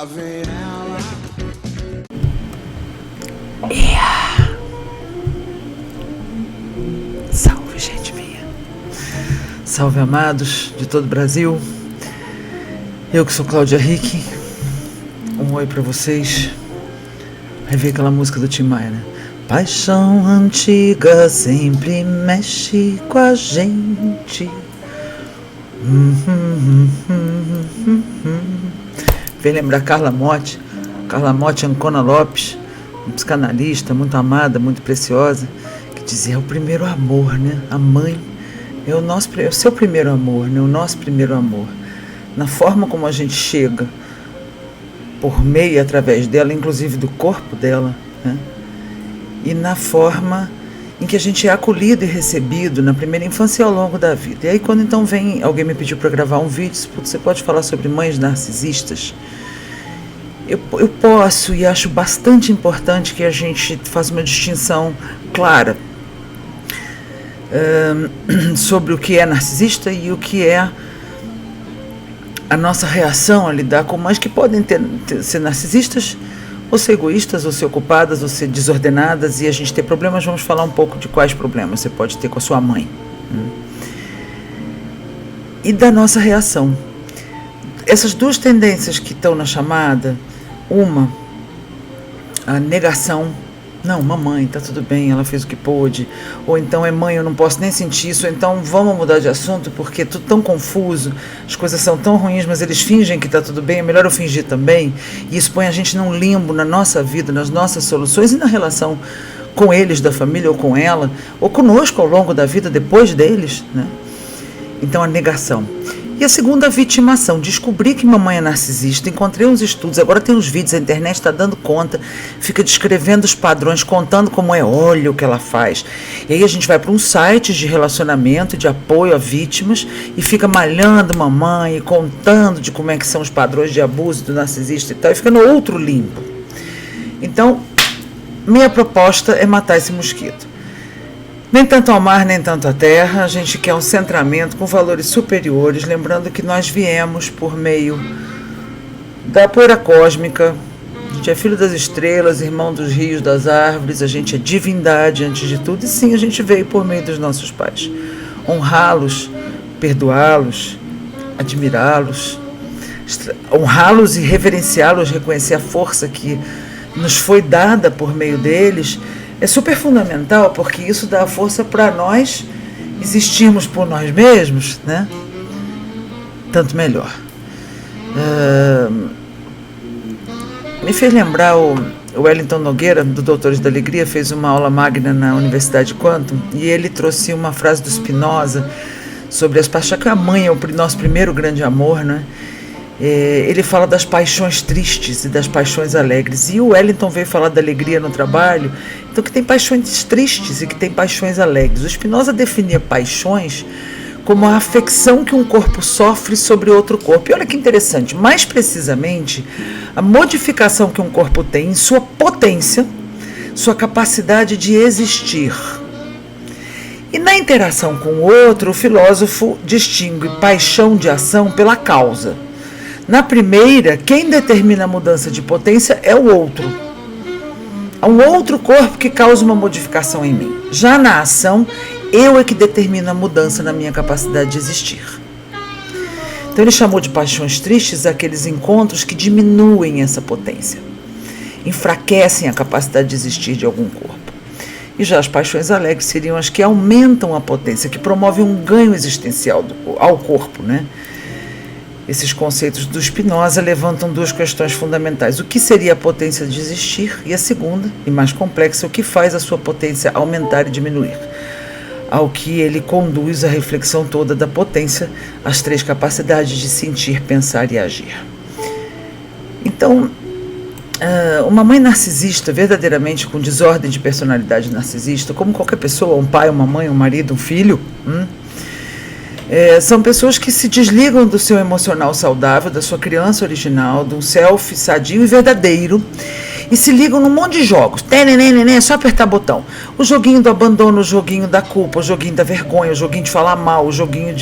vem ela. Salve, gente minha. Salve, amados de todo o Brasil. Eu que sou Cláudia Rick. Um oi pra vocês. Aí veio aquela música do Tim Maia, né? Paixão antiga sempre mexe com a gente. Vem lembrar Carla Motti. Carla Motti Ancona Lopes, uma psicanalista muito amada, muito preciosa, que dizia: é o primeiro amor, né? A mãe é o seu primeiro amor, né? O nosso primeiro amor. Na forma como a gente chega, por meio e através dela, inclusive do corpo dela, né? E na forma em que a gente é acolhido e recebido na primeira infância e ao longo da vida. E aí quando então alguém me pediu para gravar um vídeo, você pode falar sobre mães narcisistas? Eu posso, e acho bastante importante que a gente faça uma distinção clara sobre o que é narcisista e o que é a nossa reação a lidar com mães que podem ser narcisistas, ou ser egoístas, ou ser ocupadas, ou ser desordenadas, e a gente ter problemas. Vamos falar um pouco de quais problemas você pode ter com a sua mãe. E da nossa reação. Essas duas tendências que estão na chamada, uma, a negação. Não, mamãe, tá tudo bem, ela fez o que pôde. Ou então é mãe, eu não posso nem sentir isso. Ou então vamos mudar de assunto porque é tudo tão confuso, as coisas são tão ruins, mas eles fingem que tá tudo bem, é melhor eu fingir também. E isso põe a gente num limbo na nossa vida, nas nossas soluções e na relação com eles, da família, ou com ela, ou conosco ao longo da vida, depois deles, né? Então a negação. E a segunda, a vitimação. Descobri que mamãe é narcisista, encontrei uns estudos, agora tem uns vídeos, a internet está dando conta, fica descrevendo os padrões, contando como é, olha o que ela faz. E aí a gente vai para uns sites de relacionamento, de apoio a vítimas, e fica malhando mamãe, e contando de como é que são os padrões de abuso do narcisista e tal, e fica no outro limbo. Então, minha proposta é matar esse mosquito. Nem tanto ao mar, nem tanto à terra, a gente quer um centramento com valores superiores, lembrando que nós viemos por meio da poeira cósmica, a gente é filho das estrelas, irmão dos rios, das árvores, a gente é divindade antes de tudo, e sim, a gente veio por meio dos nossos pais. Honrá-los, perdoá-los, admirá-los, honrá-los e reverenciá-los, reconhecer a força que nos foi dada por meio deles, é super fundamental, porque isso dá força para nós existirmos por nós mesmos, né? Tanto melhor. Me fez lembrar o Wellington Nogueira, do Doutores da Alegria, fez uma aula magna na Universidade Quantum, e ele trouxe uma frase do Spinoza sobre as paixões, que a mãe é o nosso primeiro grande amor, né? Ele fala das paixões tristes e das paixões alegres, e o Wellington veio falar da alegria no trabalho, então que tem paixões tristes e que tem paixões alegres. O Spinoza definia paixões como a afecção que um corpo sofre sobre outro corpo, e olha que interessante, mais precisamente, a modificação que um corpo tem em sua potência, sua capacidade de existir. E na interação com o outro, o filósofo distingue paixão de ação pela causa. Na primeira, quem determina a mudança de potência é o outro. É um outro corpo que causa uma modificação em mim. Já na ação, eu é que determino a mudança na minha capacidade de existir. Então ele chamou de paixões tristes aqueles encontros que diminuem essa potência, enfraquecem a capacidade de existir de algum corpo. E já as paixões alegres seriam as que aumentam a potência, que promovem um ganho existencial ao corpo, né? Esses conceitos do Spinoza levantam duas questões fundamentais. O que seria a potência de existir? E a segunda, e mais complexa, o que faz a sua potência aumentar e diminuir? Ao que ele conduz a reflexão toda da potência, as três capacidades de sentir, pensar e agir. Então, uma mãe narcisista, verdadeiramente com desordem de personalidade narcisista, como qualquer pessoa, um pai, uma mãe, um marido, um filho, são pessoas que se desligam do seu emocional saudável, da sua criança original, de um self sadio e verdadeiro, e se ligam num monte de jogos. É só apertar botão. O joguinho do abandono, o joguinho da culpa, o joguinho da vergonha, o joguinho de falar mal, o joguinho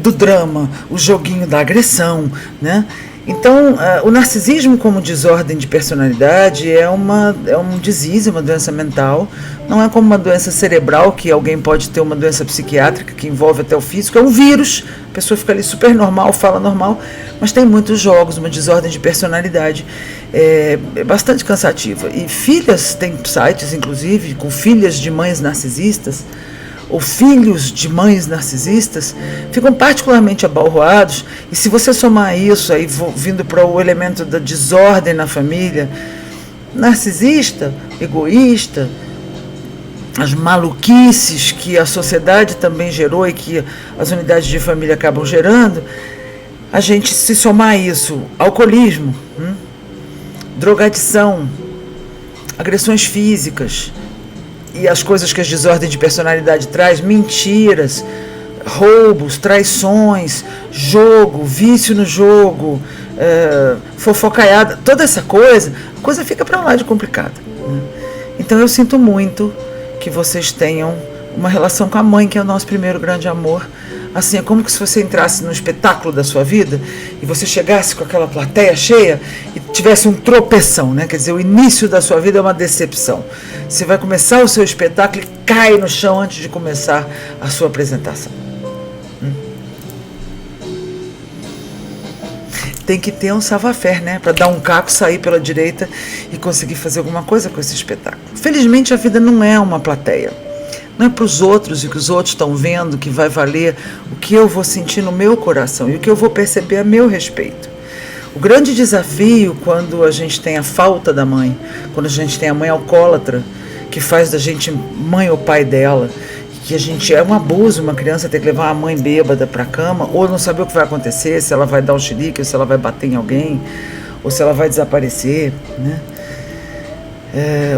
do drama, o joguinho da agressão, né? Então, o narcisismo como desordem de personalidade é um disease, uma doença mental. Não é como uma doença cerebral, que alguém pode ter uma doença psiquiátrica que envolve até o físico. É um vírus, a pessoa fica ali super normal, fala normal, mas tem muitos jogos, uma desordem de personalidade. É bastante cansativa. E filhas, tem sites, inclusive, com filhas de mães narcisistas, ou filhos de mães narcisistas, ficam particularmente abalroados. E se você somar isso, aí vindo para o elemento da desordem na família, narcisista, egoísta, as maluquices que a sociedade também gerou e que as unidades de família acabam gerando, a gente se somar a isso, alcoolismo, drogadição, agressões físicas, e as coisas que as desordens de personalidade traz, mentiras, roubos, traições, jogo, vício no jogo, fofocaiada, toda essa coisa, a coisa fica para lá de complicada. Né? Então eu sinto muito que vocês tenham uma relação com a mãe, que é o nosso primeiro grande amor. Assim, é como que se você entrasse no espetáculo da sua vida e você chegasse com aquela plateia cheia e tivesse um tropeção, né? Quer dizer, o início da sua vida é uma decepção. Você vai começar o seu espetáculo e cai no chão antes de começar a sua apresentação. Tem que ter um savoir-faire, né? Para dar um caco, sair pela direita e conseguir fazer alguma coisa com esse espetáculo. Felizmente, a vida não é uma plateia. Não é para os outros e o que os outros estão vendo que vai valer o que eu vou sentir no meu coração e o que eu vou perceber a meu respeito. O grande desafio quando a gente tem a falta da mãe, quando a gente tem a mãe alcoólatra, que faz da gente mãe ou pai dela, que a gente é um abuso, uma criança ter que levar a mãe bêbada para a cama, ou não saber o que vai acontecer, se ela vai dar um chilique, ou se ela vai bater em alguém, ou se ela vai desaparecer, né?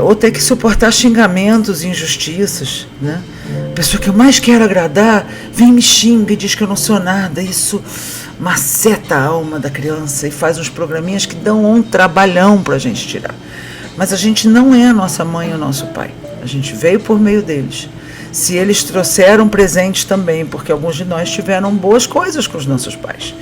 Ou ter que suportar xingamentos e injustiças, né? A pessoa que eu mais quero agradar vem me xinga e diz que eu não sou nada. Isso maceta a alma da criança e faz uns programinhas que dão um trabalhão para a gente tirar. Mas a gente não é a nossa mãe e o nosso pai. A gente veio por meio deles. Se eles trouxeram presentes também, porque alguns de nós tiveram boas coisas com os nossos pais.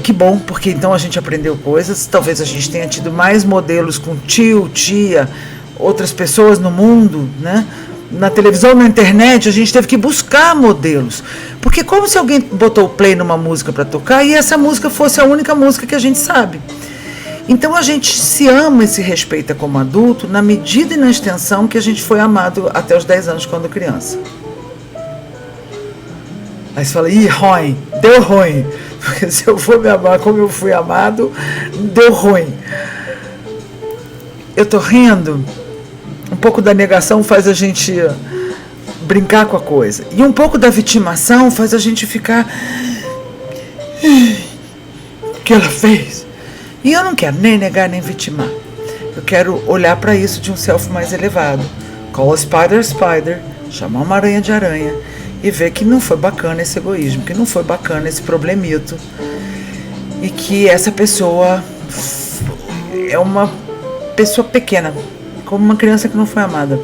Que bom, porque então a gente aprendeu coisas, talvez a gente tenha tido mais modelos com tio, tia, outras pessoas no mundo, né? Na televisão, na internet, a gente teve que buscar modelos. Porque como se alguém botou o play numa música para tocar e essa música fosse a única música que a gente sabe. Então a gente se ama e se respeita como adulto na medida e na extensão que a gente foi amado até os 10 anos quando criança. Aí você fala, ruim, deu ruim. Porque se eu for me amar como eu fui amado, deu ruim. Eu tô rindo, um pouco da negação faz a gente brincar com a coisa. E um pouco da vitimação faz a gente ficar... O que ela fez? E eu não quero nem negar nem vitimar. Eu quero olhar para isso de um self mais elevado. Call a spider, spider. Chamar uma aranha de aranha. E ver que não foi bacana esse egoísmo, que não foi bacana esse problemito. E que essa pessoa é uma pessoa pequena, como uma criança que não foi amada.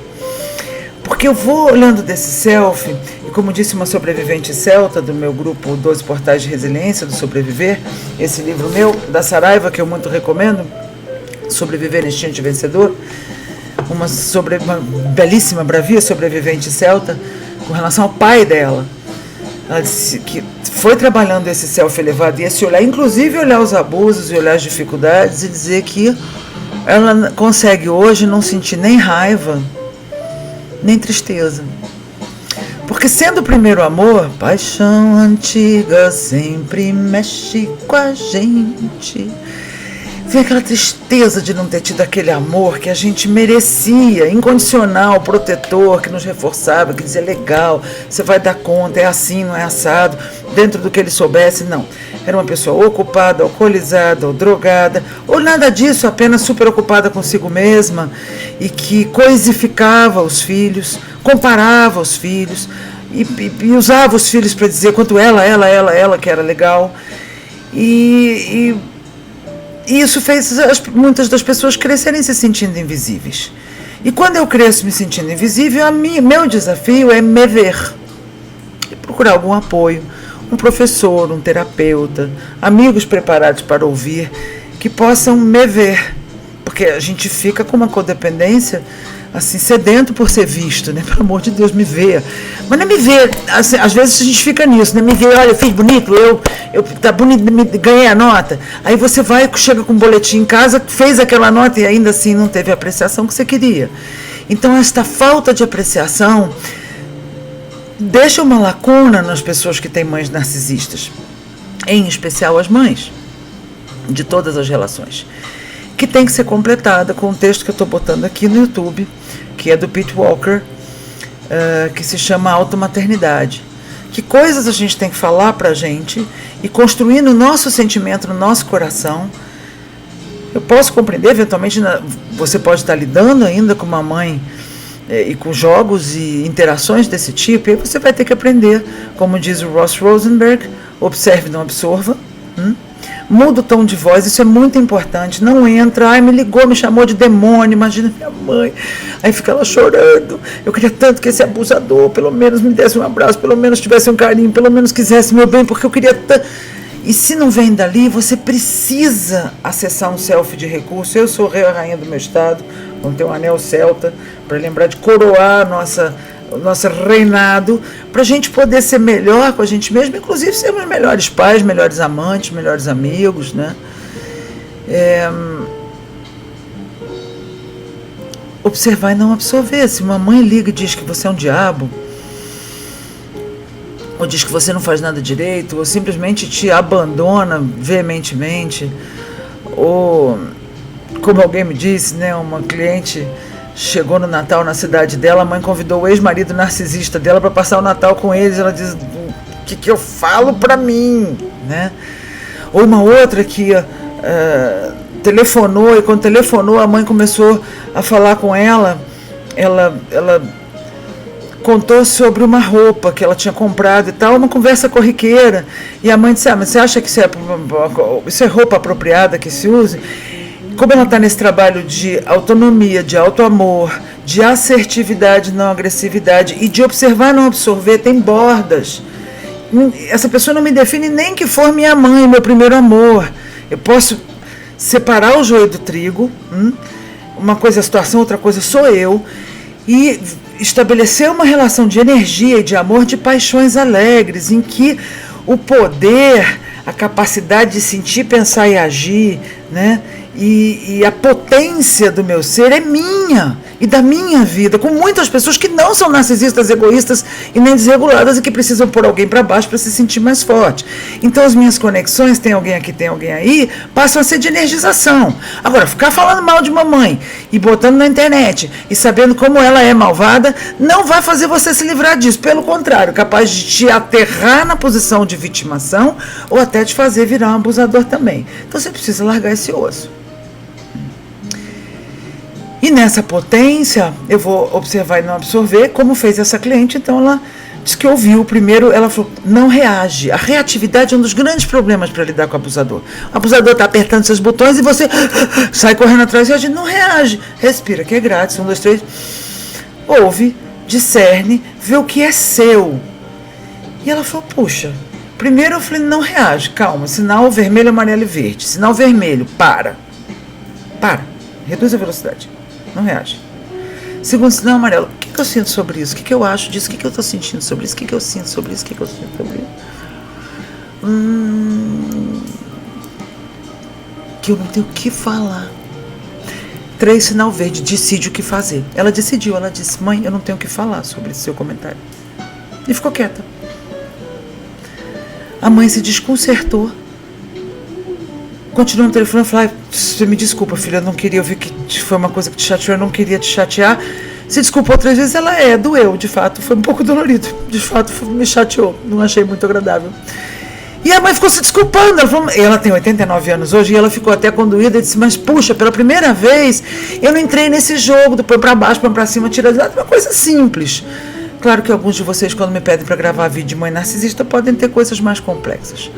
Porque eu vou olhando desse self, e como disse uma sobrevivente celta do meu grupo 12 Portais de Resiliência, do Sobreviver, esse livro meu, da Saraiva, que eu muito recomendo, Sobreviver Instinto Vencedor, uma belíssima, bravia sobrevivente celta, com relação ao pai dela. Ela disse que foi trabalhando esse self elevado e esse olhar, inclusive olhar os abusos e olhar as dificuldades, e dizer que ela consegue hoje não sentir nem raiva, nem tristeza. Porque sendo o primeiro amor, paixão antiga sempre mexe com a gente. Vem aquela tristeza de não ter tido aquele amor que a gente merecia, incondicional, protetor, que nos reforçava, que dizia, legal, você vai dar conta, é assim, não é assado, dentro do que ele soubesse. Não, era uma pessoa ocupada, alcoolizada, ou drogada, ou nada disso, apenas super ocupada consigo mesma, e que coisificava os filhos, comparava os filhos, e usava os filhos para dizer quanto ela que era legal. E isso fez muitas das pessoas crescerem se sentindo invisíveis. E quando eu cresço me sentindo invisível, meu desafio é me ver. E procurar algum apoio, um professor, um terapeuta, amigos preparados para ouvir, que possam me ver, porque a gente fica com uma codependência assim, sedento por ser visto, né? Pelo amor de Deus, me vê. Mas não me vê, assim, às vezes a gente fica nisso, né? Me vê, olha, eu fiz bonito, tá bonito, ganhei a nota. Aí você vai, chega com um boletim em casa, fez aquela nota e ainda assim não teve a apreciação que você queria. Então, esta falta de apreciação deixa uma lacuna nas pessoas que têm mães narcisistas, em especial as mães, de todas as relações, que tem que ser completada com um texto que eu estou botando aqui no YouTube, que é do Pete Walker, que se chama Automaternidade. Que coisas a gente tem que falar para a gente e construir no nosso sentimento, no nosso coração. Eu posso compreender, eventualmente você pode estar lidando ainda com uma mãe e com jogos e interações desse tipo, e aí você vai ter que aprender, como diz o Ross Rosenberg, observe, não absorva. Muda o tom de voz, isso é muito importante. Não entra, me ligou, me chamou de demônio, imagina minha mãe. Aí fica ela chorando. Eu queria tanto que esse abusador pelo menos me desse um abraço, pelo menos tivesse um carinho, pelo menos quisesse meu bem, porque eu queria tanto. E se não vem dali, você precisa acessar um selfie de recurso. Eu sou rei ou rainha do meu estado, vamos ter um anel celta, para lembrar de coroar o nosso reinado, para a gente poder ser melhor com a gente mesmo, inclusive sermos melhores pais, melhores amantes, melhores amigos, né? Observar e não absorver. Se uma mãe liga e diz que você é um diabo, ou diz que você não faz nada direito, ou simplesmente te abandona veementemente, ou, como alguém me disse, né, uma cliente chegou no Natal na cidade dela, a mãe convidou o ex-marido narcisista dela para passar o Natal com eles. Ela diz, o que eu falo para mim, né? Ou uma outra que telefonou, e quando telefonou a mãe começou a falar com ela contou sobre uma roupa que ela tinha comprado e tal, uma conversa corriqueira, e a mãe disse, mas você acha que isso é roupa apropriada que se use? Como ela está nesse trabalho de autonomia, de autoamor, de assertividade, não agressividade, e de observar, não absorver, tem bordas. Essa pessoa não me define nem que for minha mãe, meu primeiro amor. Eu posso separar o joio do trigo, uma coisa é a situação, outra coisa sou eu, e estabelecer uma relação de energia e de amor, de paixões alegres, em que o poder, a capacidade de sentir, pensar e agir, né? E a potência do meu ser é minha e da minha vida, com muitas pessoas que não são narcisistas, egoístas e nem desreguladas e que precisam pôr alguém para baixo para se sentir mais forte. Então as minhas conexões, tem alguém aqui, tem alguém aí, passam a ser de energização. Agora, ficar falando mal de mamãe e botando na internet e sabendo como ela é malvada, não vai fazer você se livrar disso. Pelo contrário, capaz de te aterrar na posição de vitimação ou até te fazer virar um abusador também. Então você precisa largar esse osso. E nessa potência, eu vou observar e não absorver, como fez essa cliente. Então ela disse que ouviu primeiro, ela falou, não reage. A reatividade é um dos grandes problemas para lidar com o abusador. O abusador está apertando seus botões e você sai correndo atrás e reage. Não reage, respira, que é grátis, 1, 2, 3, ouve, discerne, vê o que é seu. E ela falou, puxa, primeiro eu falei, não reage, calma, sinal vermelho, amarelo e verde. Sinal vermelho, para, reduz a velocidade. Não reage. Segundo sinal amarelo, o que eu sinto sobre isso? O que eu acho disso? O que eu estou sentindo sobre isso? O que eu sinto sobre isso? O que eu sinto sobre isso? Que eu não tenho o que falar. 3, sinal verde, decide o que fazer. Ela decidiu, ela disse, mãe, eu não tenho o que falar sobre esse seu comentário. E ficou quieta. A mãe se desconcertou. Continuou no telefone e falou, você me desculpa, filha, eu não queria, eu vi que foi uma coisa que te chateou, eu não queria te chatear. Se desculpou 3 vezes, ela doeu, de fato, foi um pouco dolorido, de fato, me chateou, não achei muito agradável. E a mãe ficou se desculpando, ela tem 89 anos hoje, e ela ficou até condoída e disse, mas puxa, pela primeira vez, eu não entrei nesse jogo, do põe pra baixo, põe pra cima, tira de lado, uma coisa simples. Claro que alguns de vocês, quando me pedem para gravar vídeo de mãe narcisista, podem ter coisas mais complexas.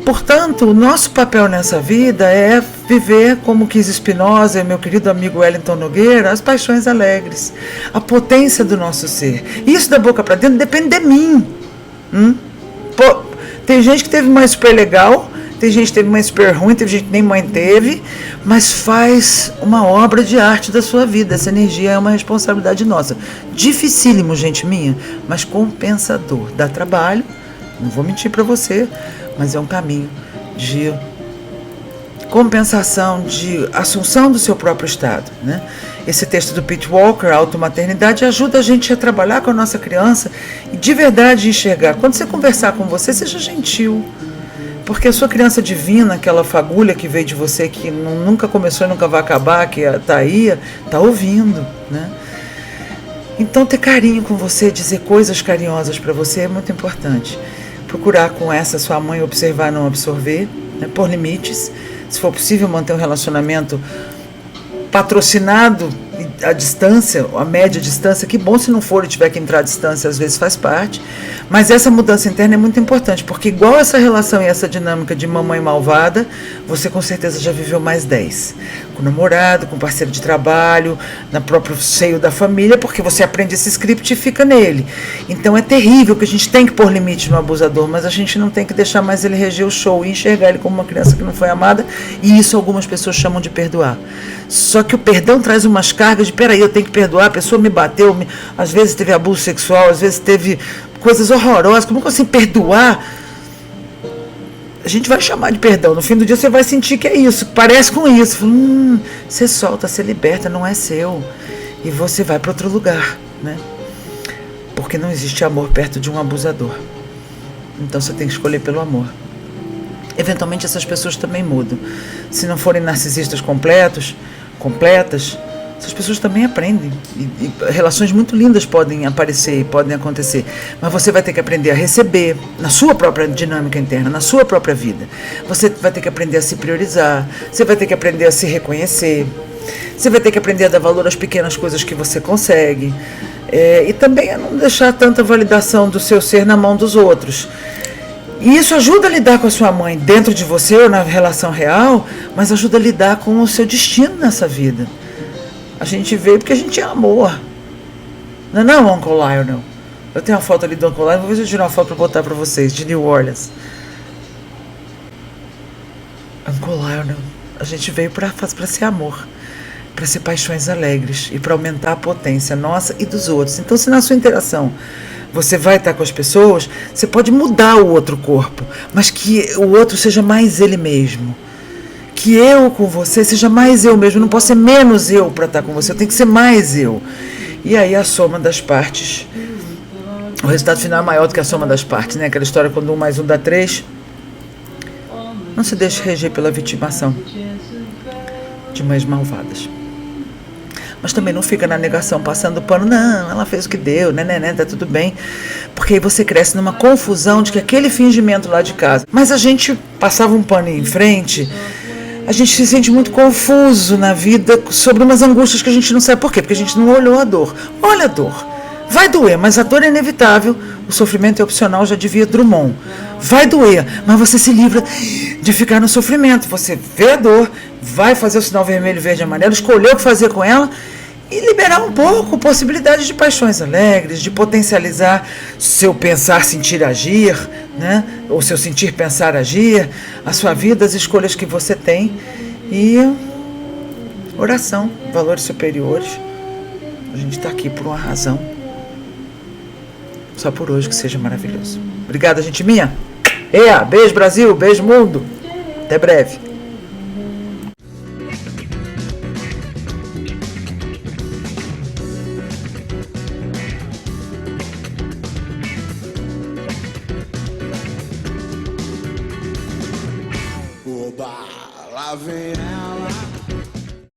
Portanto, o nosso papel nessa vida é viver, como quis Spinoza e meu querido amigo Wellington Nogueira, as paixões alegres, a potência do nosso ser. Isso da boca para dentro depende de mim. Pô, tem gente que teve mãe super legal, tem gente que teve mãe super ruim, teve gente que nem mãe teve, mas faz uma obra de arte da sua vida. Essa energia é uma responsabilidade nossa. Dificílimo, gente minha, mas compensador. Dá trabalho, não vou mentir para você, mas é um caminho de compensação, de assunção do seu próprio estado, né? Esse texto do Pete Walker, Automaternidade, ajuda a gente a trabalhar com a nossa criança e de verdade enxergar. Quando você conversar com você, seja gentil. Porque a sua criança divina, aquela fagulha que veio de você, que nunca começou e nunca vai acabar, que está aí, está ouvindo, né? Então ter carinho com você, dizer coisas carinhosas para você é muito importante. Procurar com essa sua mãe observar, não absorver, né? Pôr limites. Se for possível, manter um relacionamento patrocinado à distância, a média distância, que bom se não for e tiver que entrar à distância, às vezes faz parte, mas essa mudança interna é muito importante, porque igual essa relação e essa dinâmica de mamãe malvada, você com certeza já viveu mais 10, com o namorado, com o parceiro de trabalho, no próprio seio da família, porque você aprende esse script e fica nele. Então é terrível que a gente tem que pôr limite no abusador, mas a gente não tem que deixar mais ele reger o show e enxergar ele como uma criança que não foi amada, e isso algumas pessoas chamam de perdoar. Só que o perdão traz umas cargas de, peraí, eu tenho que perdoar, a pessoa me bateu, às vezes teve abuso sexual, às vezes teve coisas horrorosas, como assim perdoar? A gente vai chamar de perdão, no fim do dia você vai sentir que é isso, parece com isso, você solta, você liberta, não é seu, e você vai para outro lugar, né? Porque não existe amor perto de um abusador, então você tem que escolher pelo amor. Eventualmente essas pessoas também mudam, se não forem narcisistas completas, essas pessoas também aprendem, e relações muito lindas podem aparecer, podem acontecer, mas você vai ter que aprender a receber na sua própria dinâmica interna, na sua própria vida. Você vai ter que aprender a se priorizar, você vai ter que aprender a se reconhecer, você vai ter que aprender a dar valor às pequenas coisas que você consegue, e também a não deixar tanta validação do seu ser na mão dos outros. E isso ajuda a lidar com a sua mãe dentro de você ou na relação real, mas ajuda a lidar com o seu destino nessa vida. A gente veio porque a gente é amor. Não é não, Uncle Lionel? Eu tenho uma foto ali do Uncle Lionel, vou ver se eu tiro uma foto para botar para vocês, de New Orleans. Uncle Lionel, a gente veio para ser amor, para ser paixões alegres e para aumentar a potência nossa e dos outros. Então, se na sua interação você vai estar com as pessoas, você pode mudar o outro corpo, mas que o outro seja mais ele mesmo. Que eu com você seja mais eu mesmo, não posso ser menos eu para estar com você, eu tenho que ser mais eu. E aí a soma das partes, o resultado final é maior do que a soma das partes, né? Aquela história quando 1 mais 1 dá 3. Não se deixe reger pela vitimação de mães malvadas. Mas também não fica na negação, passando pano, não, ela fez o que deu, né, tá tudo bem. Porque aí você cresce numa confusão de que aquele fingimento lá de casa. Mas a gente passava um pano em frente, a gente se sente muito confuso na vida sobre umas angústias que a gente não sabe por quê, porque a gente não olhou a dor. Olha a dor. Vai doer, mas a dor é inevitável, o sofrimento é opcional, já dizia Drummond. Vai doer, mas você se livra de ficar no sofrimento. Você vê a dor, vai fazer o sinal vermelho, verde e amarelo, escolher o que fazer com ela e liberar um pouco possibilidades de paixões alegres, de potencializar seu pensar, sentir, agir, né? Ou seu sentir, pensar, agir, a sua vida, as escolhas que você tem e oração, valores superiores. A gente está aqui por uma razão. Só por hoje, que seja maravilhoso. Obrigada, gente minha. Beijo, Brasil. Beijo, mundo. Até breve. Lá vem ela.